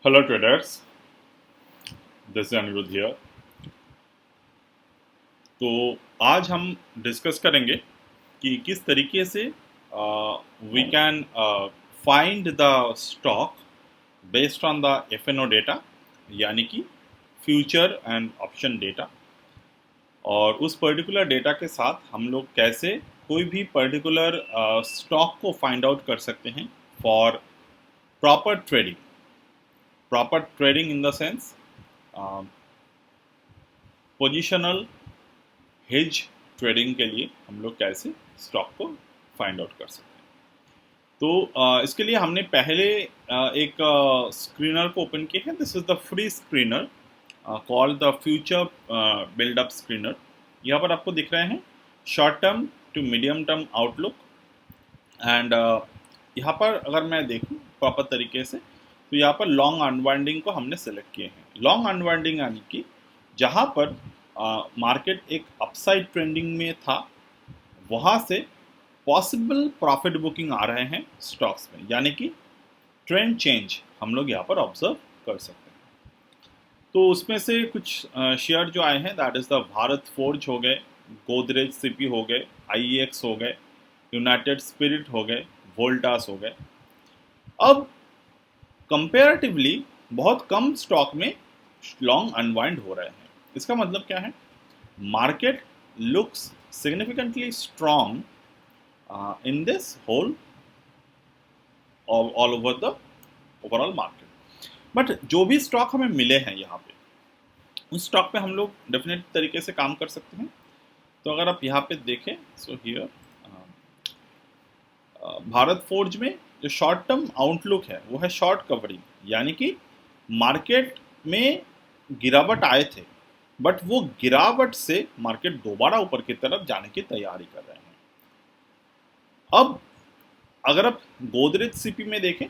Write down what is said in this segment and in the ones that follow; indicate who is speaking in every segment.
Speaker 1: Hello traders, this is Aniruddh here. तो आज हम डिस्कस करेंगे कि किस तरीके से we can find the stock based on the F and O data, यानी कि फ्यूचर एंड ऑप्शन डेटा। और उस पर्टिकुलर डेटा के साथ हम लोग कैसे कोई भी पर्टिकुलर स्टॉक को फाइंड आउट कर सकते हैं for proper trading. Proper trading in the sense positional hedge trading के लिए हम लोग कैसे स्टॉक को फाइंड आउट कर सकते हैं। तो इसके लिए हमने पहले एक स्क्रीनर को ओपन किया है। This is the free screener called the future buildup screener. यहाँ पर आपको दिख रहे हैं short term to medium term outlook. And यहाँ पर अगर मैं देखूँ प्रॉपर तरीके से, तो यहाँ पर लॉन्ग अनवाइंडिंग को हमने सेलेक्ट किए हैं। लॉन्ग अनवाइंडिंग यानी कि जहाँ पर मार्केट एक अपसाइड ट्रेंडिंग में था, वहाँ से पॉसिबल प्रॉफिट बुकिंग आ रहे हैं स्टॉक्स में, यानी कि ट्रेंड चेंज हम लोग यहाँ पर ऑब्जर्व कर सकते हैं। तो उसमें से कुछ शेयर जो आए हैं, that is the Bharat forge हो गए, गोदरेज सीपी हो गए, आईईएक्स हो गए, यूनाइटेड स्पिरिट हो गए, वोल्टास हो गए। अब कंपेरेटिवली बहुत कम स्टॉक में लॉन्ग अनवाइंड हो रहे हैं। इसका मतलब क्या है? Market looks significantly strong in this whole all over the overall market। But जो भी स्टॉक हमें मिले हैं यहाँ पे, उस स्टॉक पे हम लोग डेफिनेट तरीके से काम कर सकते हैं। तो अगर आप यहाँ पे देखें, सो हियर भारत फोर्ज में जो शॉर्ट टर्म आउटलुक है वो है शॉर्ट कवरिंग, यानी कि मार्केट में गिरावट आए थे, बट वो गिरावट से मार्केट दोबारा ऊपर की तरफ जाने की तैयारी कर रहे हैं। अब अगर आप गोदरेज सीपी में देखें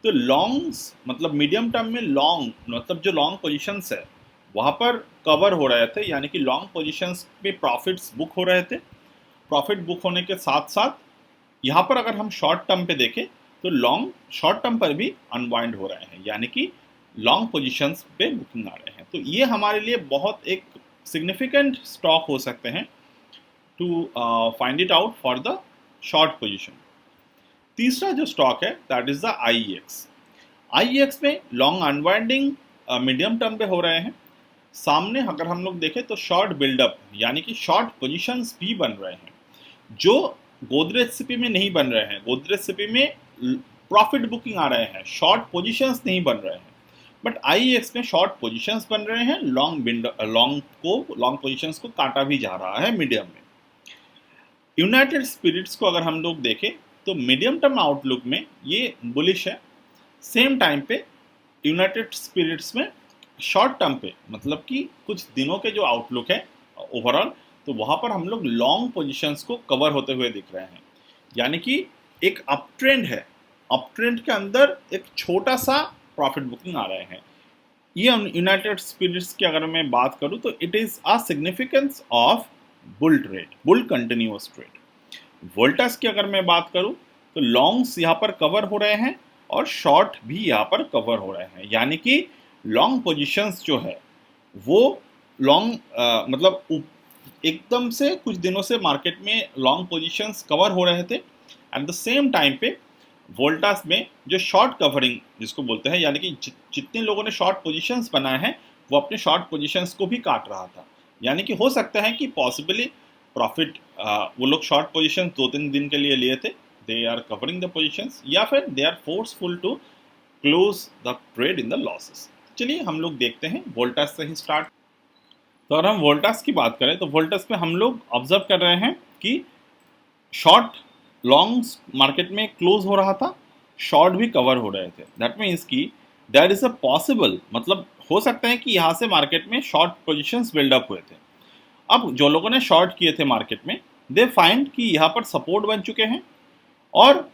Speaker 1: तो लॉन्ग्स मतलब मीडियम टर्म में लॉन्ग मतलब जो लॉन्ग पोजीशंस है वहाँ पर कवर हो रहे थे, यानी कि लॉन्ग पोजीशंस पे प्रॉफिट्स बुक हो रहे थे। प्रॉफिट बुक होने के साथ साथ यहाँ पर अगर हम शॉर्ट टर्म पे देखें तो लॉन्ग शॉर्ट टर्म पर भी अनवाइंड हो रहे हैं, यानी कि लॉन्ग पोजीशंस पे बुकिंग आ रहे हैं। तो ये हमारे लिए बहुत एक सिग्निफिकेंट स्टॉक हो सकते हैं to find it out for the short position. तीसरा जो स्टॉक है that is the IEX. IEX में लॉन्ग अनवाइंडिंग मीडियम टर्म पे हो रहे हैं। सामने अगर हम लोग देखें तो शॉर्ट बिल्डअप यानी कि शॉर्ट पोजीशंस भी बन रहे हैं, जो गोदरेज सीपी में नहीं बन रहे हैं। गोदरेज सीपी में प्रॉफिट बुकिंग आ रहे हैं, शॉर्ट पोजीशंस नहीं बन रहे हैं। बट आईईएक्स में शॉर्ट पोजीशंस बन रहे हैं, लॉन्ग पोजीशंस को काटा भी जा रहा है मीडियम में। यूनाइटेड स्पिरिट्स को अगर हम लोग देखें तो मीडियम टर्म आउटलुक में ये बुलिश है। सेम टाइम पे यूनाइटेड स्पिरिट्स में शॉर्ट टर्म पे मतलब कि कुछ दिनों के जो आउटलुक है ओवरऑल, तो वहाँ पर हम लोग लॉन्ग पोजीशंस को कवर होते हुए दिख रहे हैं, यानी कि एक अप ट्रेंड है। अप ट्रेंड के अंदर एक छोटा सा प्रॉफिट बुकिंग आ रहे हैं। ये यूनाइटेड स्पिरिट्स की अगर मैं बात करूँ तो it is a significance of bull trade, bull continuous trade. Voltas की अगर मैं बात करूं तो लॉन्ग्स यहाँ पर कवर हो रहे हैं और शॉर्ट भी यहाँ पर कवर हो रहे हैं, यानी कि लॉन्ग पोजीशंस जो है वो लॉन्ग मतलब एकदम से कुछ दिनों से मार्केट में लॉन्ग पोजीशंस कवर हो रहे थे। एट द सेम टाइम पे वोल्टास में जो शॉर्ट कवरिंग जिसको बोलते हैं, यानी कि जितने लोगों ने शॉर्ट पोजीशंस बनाए हैं वो अपने शॉर्ट पोजीशंस को भी काट रहा था। यानी कि हो सकता है कि पॉसिबली प्रॉफिट वो लोग शॉर्ट पोजीशन 2-3 दिन के लिए लिए थे, they are covering the positions, या फिर they are forceful to close the trade in the losses. चलिए हम लोग देखते हैं वोल्टास से ही स्टार्ट। तो अगर हम वोल्टास की बात करें तो वोल्टास में हम लोग ऑब्जर्व कर रहे हैं कि शॉर्ट लॉन्ग मार्केट में क्लोज हो रहा था, शॉर्ट भी कवर हो रहे थे। दैट मीन्स कि देयर इज अ पॉसिबल मतलब हो सकता है कि यहाँ से मार्केट में शॉर्ट पोजीशंस बिल्डअप हुए थे। अब जो लोगों ने शॉर्ट किए थे मार्केट में, दे फाइंड कि यहाँ पर सपोर्ट बन चुके हैं और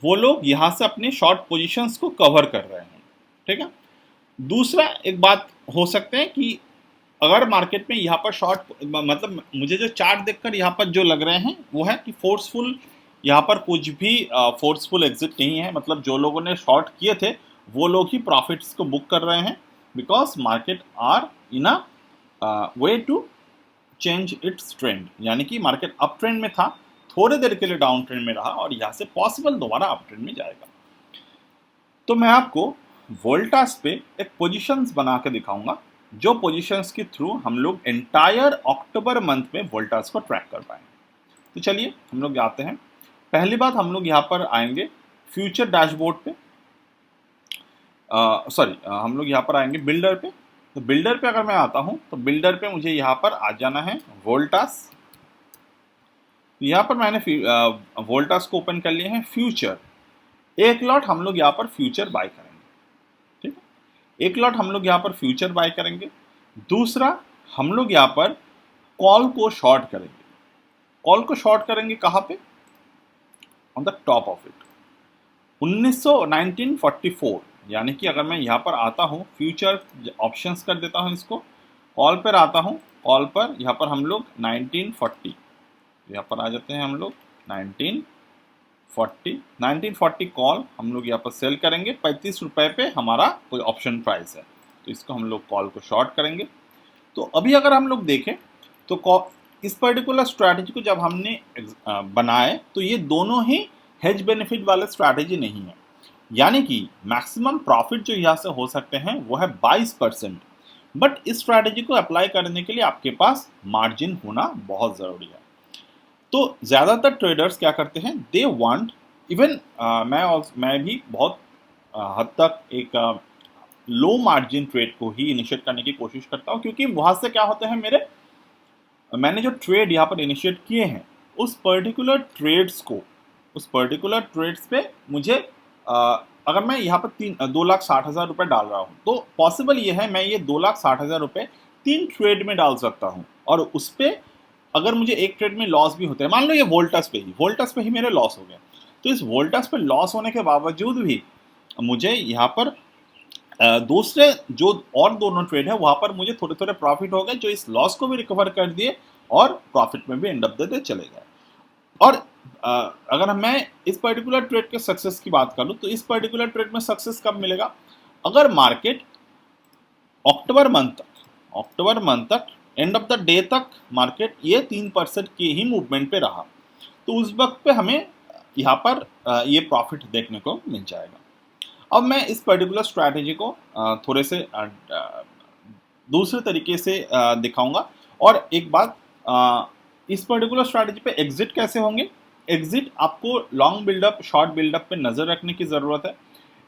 Speaker 1: वो लोग यहाँ से अपने शॉर्ट पोजीशंस को कवर कर रहे हैं। ठीक है। दूसरा एक बात हो सकते हैं कि अगर मार्केट में यहाँ पर शॉर्ट मतलब मुझे जो चार्ट देखकर यहाँ पर जो लग रहे हैं वो है कि फोर्सफुल यहाँ पर कुछ भी फोर्सफुल एग्जिट नहीं है। मतलब जो लोगों ने शॉर्ट किए थे वो लोग ही प्रॉफिट्स को बुक कर रहे हैं, because market are in a way to change its trend, यानी कि मार्केट अप ट्रेंड में था, थोड़े देर के लिए डाउन ट्रेंड में रहा और यहाँ से पॉसिबल दोबारा अप ट्रेंड में जाएगा। तो मैं आपको वोल्टास पे एक पोजीशंस बना के दिखाऊंगा, जो पोजीशंस के थ्रू हम लोग एंटायर अक्टूबर मंथ में वोल्टास को ट्रैक कर पाएंगे। तो चलिए हम लोग आते हैं। पहली बात, हम लोग यहाँ पर आएंगे फ्यूचर डैशबोर्ड पे, हम लोग यहाँ पर आएंगे बिल्डर पे। तो बिल्डर पे अगर मैं आता हूँ तो बिल्डर पे मुझे यहाँ पर आ जाना है वोल्टास। यहाँ पर मैंने वोल्टास को ओपन कर लिए हैं फ्यूचर। एक लॉट हम लोग यहाँ पर फ्यूचर बाय करेंगे, ठीक है, एक लॉट हम लोग यहाँ पर फ्यूचर बाय करेंगे। दूसरा, हम लोग यहाँ पर कॉल को शॉर्ट करेंगे। कॉल को शॉर्ट करेंगे कहाँ पे? On the top of it 1944, यानी कि अगर मैं यहाँ पर आता हूँ फ्यूचर ऑप्शंस कर देता हूँ इसको, कॉल पर आता हूँ, कॉल पर यहाँ पर हम लोग 1940, यहाँ पर आ जाते हैं हम लोग 1940 कॉल हम लोग यहाँ पर सेल करेंगे। 35 रुपये पे हमारा कोई ऑप्शन प्राइस है, तो इसको हम लोग कॉल को शॉर्ट करेंगे। तो अभी अगर हम लोग देखें तो इस पर्टिकुलर स्ट्रैटेजी को जब हमने बनाए तो ये दोनों ही हेज बेनिफिट वाले स्ट्रैटेजी नहीं है, यानी कि मैक्सिमम प्रॉफिट जो यहाँ से हो सकते हैं वो है 22%। बट इस स्ट्रैटेजी को अप्लाई करने के लिए आपके पास मार्जिन होना बहुत ज़रूरी है। तो ज़्यादातर ट्रेडर्स क्या करते हैं, दे वांट इवन मैं भी बहुत हद तक एक लो मार्जिन ट्रेड को ही इनिशिएट करने की कोशिश करता हूँ, क्योंकि वहाँ से क्या होते हैं, मैंने जो ट्रेड यहाँ पर इनिशिएट किए हैं उस पर्टिकुलर ट्रेड्स पे मुझे अगर मैं यहाँ पर 2,60,000 रुपये डाल रहा हूँ तो पॉसिबल ये है मैं ये 2,60,000 रुपये 3 ट्रेड में डाल सकता हूँ, और उस पर अगर मुझे एक ट्रेड में लॉस भी होता है, मान लो ये वोल्टास पे ही मेरे लॉस हो गए, तो इस वोल्टास पे लॉस होने के बावजूद भी मुझे यहाँ पर दूसरे जो और दोनों ट्रेड है वहाँ पर मुझे थोड़े थोड़े प्रॉफिट हो गए, जो इस लॉस को भी रिकवर कर दिए और प्रॉफिट में भी एंड ऑफ द डे चले गए। और अगर मैं इस पर्टिकुलर ट्रेड के सक्सेस की बात करूं तो इस पर्टिकुलर ट्रेड में सक्सेस कब मिलेगा, अगर मार्केट अक्टूबर मंथ तक एंड ऑफ द डे तक मार्केट ये 3% के ही मूवमेंट पे रहा, तो उस वक्त पे हमें यहाँ पर ये प्रॉफिट देखने को मिल जाएगा। अब मैं इस पर्टिकुलर स्ट्रैटेजी को थोड़े से दूसरे तरीके से दिखाऊंगा। और एक बात, इस पर्टिकुलर स्ट्रैटेजी पे एग्जिट कैसे होंगे, एग्जिट आपको लॉन्ग बिल्डअप शॉर्ट बिल्डअप पे नज़र रखने की ज़रूरत है।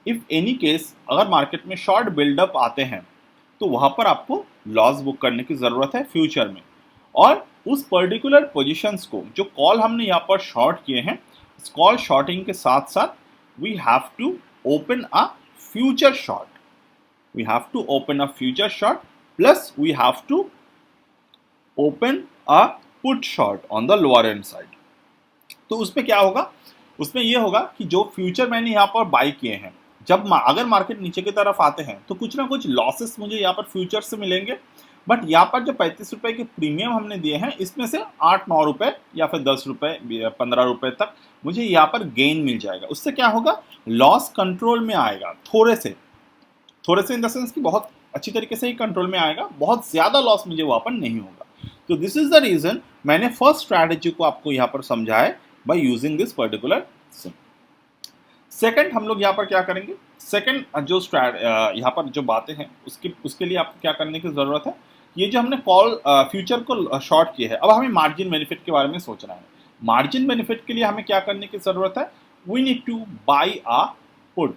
Speaker 1: इफ़ एनी केस अगर मार्केट में शॉर्ट बिल्डअप आते हैं तो वहाँ पर आपको लॉस बुक करने की ज़रूरत है फ्यूचर में, और उस पर्टिकुलर पोजीशंस को जो कॉल हमने यहाँ पर शॉर्ट किए हैं, इस कॉल शॉर्टिंग के साथ साथ we have to open a future short. We have to open a future short, plus we have to open a put short on the lower end side. तो उसमें क्या होगा, उसमें ये होगा कि जो फ्यूचर मैंने यहाँ पर बाई किए हैं, जब अगर मार्केट नीचे की तरफ आते हैं तो कुछ ना कुछ लॉसेस मुझे यहाँ पर फ्यूचर से मिलेंगे, बट यहाँ पर जो 35 रुपये के प्रीमियम हमने दिए हैं इसमें से 8-9 रुपये या फिर 10 रुपये 15 रुपये तक मुझे यहाँ पर गेन मिल जाएगा। उससे क्या होगा, लॉस कंट्रोल में आएगा, थोड़े से इन द सेंस कि बहुत अच्छी तरीके से ही कंट्रोल में आएगा, बहुत ज़्यादा लॉस मुझे वहाँ पर नहीं होगा। तो दिस इज द रीज़न मैंने फर्स्ट स्ट्रैटेजी को आपको यहाँ पर समझाया by using this particular SIM. Second हम लोग यहाँ पर क्या करेंगे, सेकंड जो यहाँ पर जो बातें हैं उसके लिए आपको क्या करने की ज़रूरत है, ये जो हमने कॉल फ्यूचर को शॉर्ट किया है, अब हमें मार्जिन बेनिफिट के बारे में सोचना है। मार्जिन बेनिफिट के लिए हमें क्या करने की ज़रूरत है, we need to buy a put.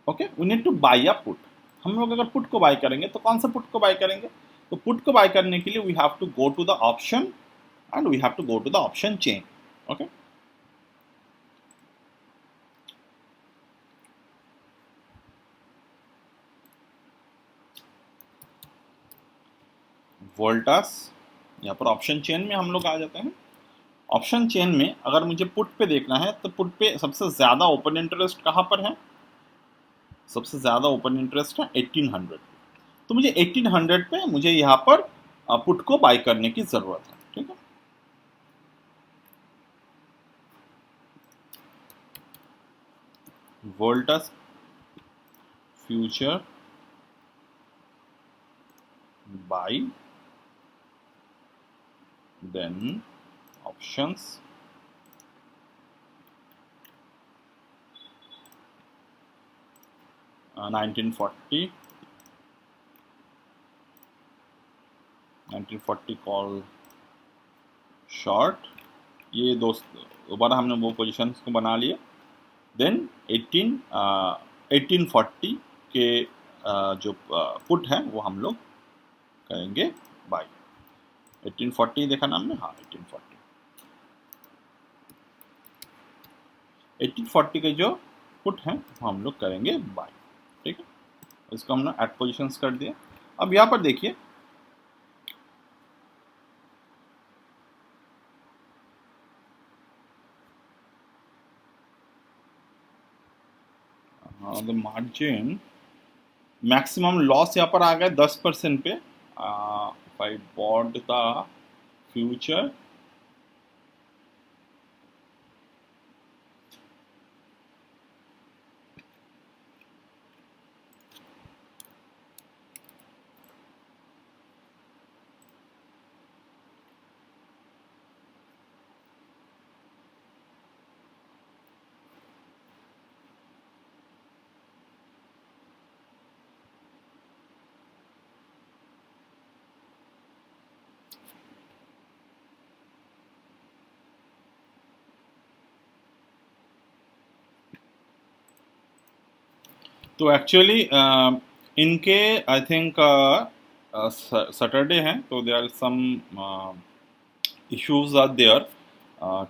Speaker 1: Okay, we need to buy a put. हम लोग अगर पुट को बाई करेंगे तो कौन सा पुट को बाई करेंगे, तो पुट को बाई करने के लिए we have to go to the option and we have to go to the option chain. Okay, Voltas, यहाँ पर ऑप्शन चेन में हम लोग आ जाते हैं। ऑप्शन चेन में अगर मुझे पुट पे देखना है तो पुट पे सबसे ज़्यादा ओपन इंटरेस्ट कहाँ पर है, सबसे ज़्यादा ओपन इंटरेस्ट है 1800। तो मुझे 1800 पे मुझे यहाँ पर पुट को बाई करने की ज़रूरत है। ठीक है, Voltas future buy, then options, 1940 call short, ये दोबारा हमने वो पोजीशंस को बना लिए। देन 1840 के जो पुट है वो हम लोग करेंगे बाय। 1840 देखा ना हमने, हाँ 1840 के जो पुट हैं वो हम लोग करेंगे बाय। ठीक है, इसको हमने एट पोजीशंस कर दिया। अब यहाँ पर देखिए द मार्जिन मैक्सिमम लॉस यहाँ पर आ गया 10% पे। आई बॉट द फ्यूचर तो एक्चुअली इनके आई थिंक सैटरडे हैं, तो they are some issues are there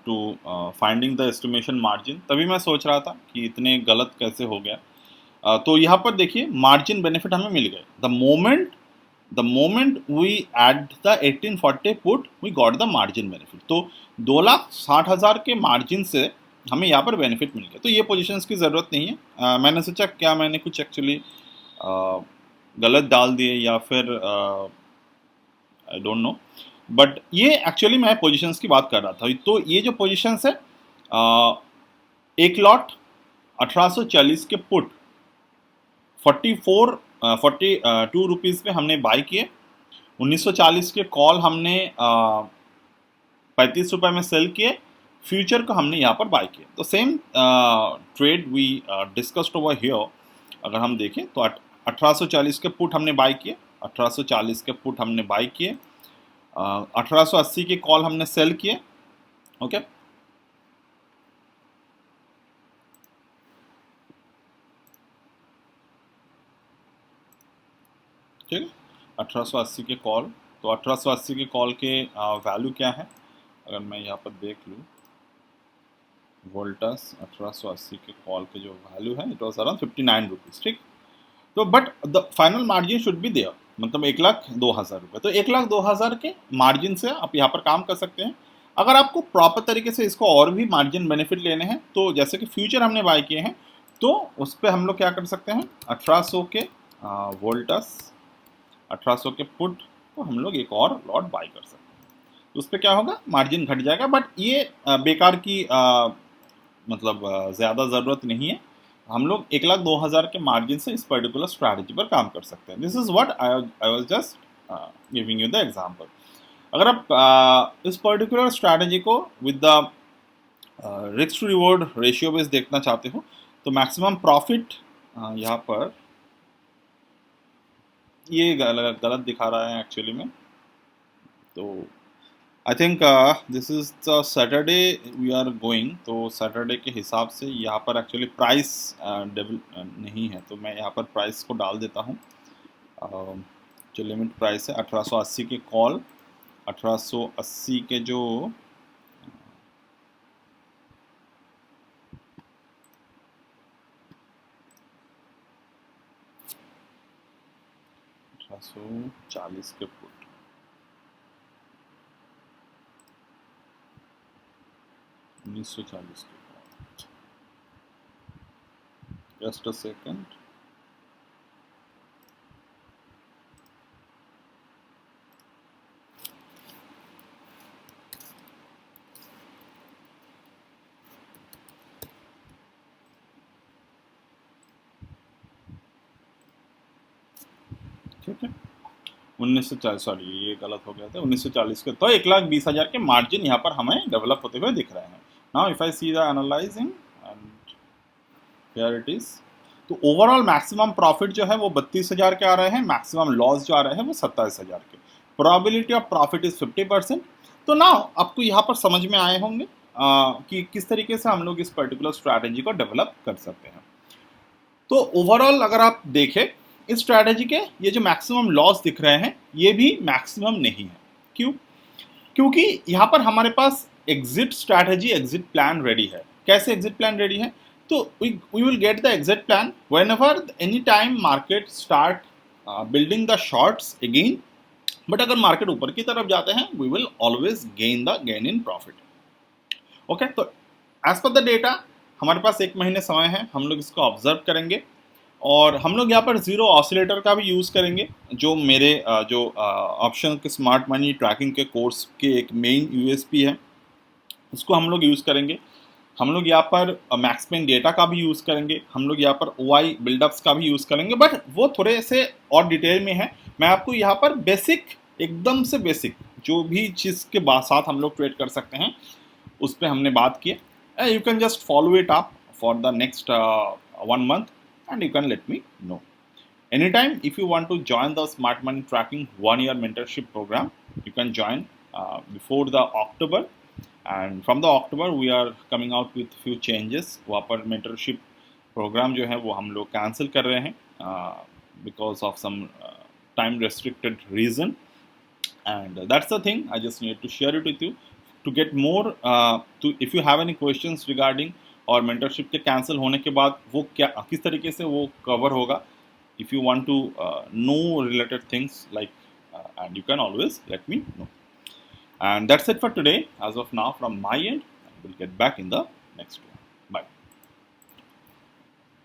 Speaker 1: to finding the estimation margin. तभी मैं सोच रहा था कि इतने गलत कैसे हो गया। तो यहाँ पर देखिए मार्जिन बेनिफिट हमें मिल गए the moment we add the 1840 put we got the margin benefit. तो 2,60,000 के मार्जिन से हमें यहाँ पर बेनिफिट मिल गया। तो ये पोजीशंस की ज़रूरत नहीं है। मैंने सोचा क्या मैंने कुछ एक्चुअली गलत डाल दिए या फिर आई डोंट नो, बट ये एक्चुअली मैं पोजीशंस की बात कर रहा था। तो ये जो पोजीशंस है एक लॉट 1840 के पुट 42 रुपीज़ पे हमने बाई किए, 1940 के कॉल हमने 35 रुपये में सेल किए, फ्यूचर को हमने यहाँ पर बाई किया। तो same trade we discussed over here. अगर हम देखें तो 1840 के पुट हमने बाई किए, 1840 के पुट हमने बाई किए, 1880 के कॉल हमने सेल किए। ओके, ठीक है, 1880 के कॉल। तो 1880 के कॉल के वैल्यू क्या है अगर मैं यहाँ पर देख लूँ, वोल्टस 1880 के कॉल के जो वैल्यू है इट वॉज अराउंड 59 रुपीज़। ठीक, तो but the final margin should be there, मतलब 1,02,000 रुपये। तो 1,02,000 के मार्जिन से आप यहाँ पर काम कर सकते हैं। अगर आपको प्रॉपर तरीके से इसको और भी मार्जिन बेनिफिट लेने हैं, तो जैसे कि फ्यूचर हमने बाय किए हैं, तो उस पर हम लोग क्या कर सकते हैं, 1800 के वोल्टस 1800 के पुट तो हम लोग एक और लॉट बाय कर सकते हैं। तो उस पर क्या होगा, मार्जिन घट जाएगा। बट ये बेकार की मतलब ज़्यादा ज़रूरत नहीं है। हम लोग 1,02,000 के मार्जिन से इस पर्टिकुलर स्ट्रैटेजी पर काम कर सकते हैं। This is what I was just giving you the example. अगर आप इस पर्टिकुलर स्ट्रैटेजी को with the risk to reward ratio base देखना चाहते हो, तो मैक्सिमम प्रॉफिट यहाँ पर ये गलत दिखा रहा है एक्चुअली में। तो I think this is the strategy we are going, तो सैटरडे के हिसाब से यहाँ पर एक्चुअली प्राइस नहीं है, तो मैं यहाँ पर प्राइस को डाल देता हूँ। जो लिमिट प्राइस है 1880 के कॉल, 1880 के जो 1840 के पुट, 1940 के कॉल। जस्ट अ सेकेंड, ठीक है, 1940, सॉरी ये गलत हो गया था, 1940 के, तो 1,20,000 के मार्जिन यहाँ पर हमें डेवलप होते हुए दिख रहे हैं। Now if I see the analysing and here it is, तो ओवरऑल मैक्सिमम प्रॉफिट जो है वो 32,000 के आ रहे हैं, मैक्सिमम लॉस जो आ रहे हैं वो 27,000 के, प्रोबेबिलिटी ऑफ प्रॉफिट इज 50%। तो नाउ आपको यहाँ पर समझ में आए होंगे कि किस तरीके से हम लोग इस पर्टिकुलर स्ट्रैटेजी को डेवलप कर सकते हैं। तो ओवरऑल अगर आप देखें इस स्ट्रैटेजी के, ये जो मैक्सिमम लॉस दिख रहे हैं ये भी मैक्सिमम नहीं है। क्यों? क्योंकि यहाँ पर हमारे पास exit strategy, exit plan ready है। कैसे एग्जिट प्लान रेडी है? तो we will get the exit plan whenever any time market start building the shorts again, but अगर मार्केट ऊपर की तरफ जाते हैं we will always gain in profit. Okay, तो एज पर द डेटा हमारे पास 1 महीने समय है, हम लोग इसको ऑब्जर्व करेंगे और हम लोग यहाँ पर जीरो ऑसिलेटर का भी यूज़ करेंगे, जो मेरे जो ऑप्शन के स्मार्ट मनी ट्रैकिंग के कोर्स के एक मेन यूएसपी है, इसको हम लोग यूज़ करेंगे। हम लोग यहाँ पर मैक्सपेन डेटा का भी यूज़ करेंगे, हम लोग यहाँ पर ओआई बिल्डअप्स का भी यूज़ करेंगे, बट वो थोड़े से और डिटेल में है। मैं आपको यहाँ पर बेसिक, एकदम से बेसिक जो भी चीज़ के साथ हम लोग ट्रेड कर सकते हैं उस पर हमने बात की है। You can just follow it up for the next 1 month and you can let me know. Anytime, if you want to join the Smart Money Tracking 1-year mentorship program, you can join before the October. And from the October, we are coming out with few changes. वहाँ पर mentorship program जो है वो हम लोग cancel कर रहे हैं because of some time restricted reason. And that's the thing. I just need to share it with you. To get more, if you have any questions regarding और मेंटरशिप के कैंसिल होने के बाद वो क्या, किस तरीके से वो कवर होगा, if you want to know related things like, and you can always let me know. And that's it for today as of now from my end, will get back in the next one.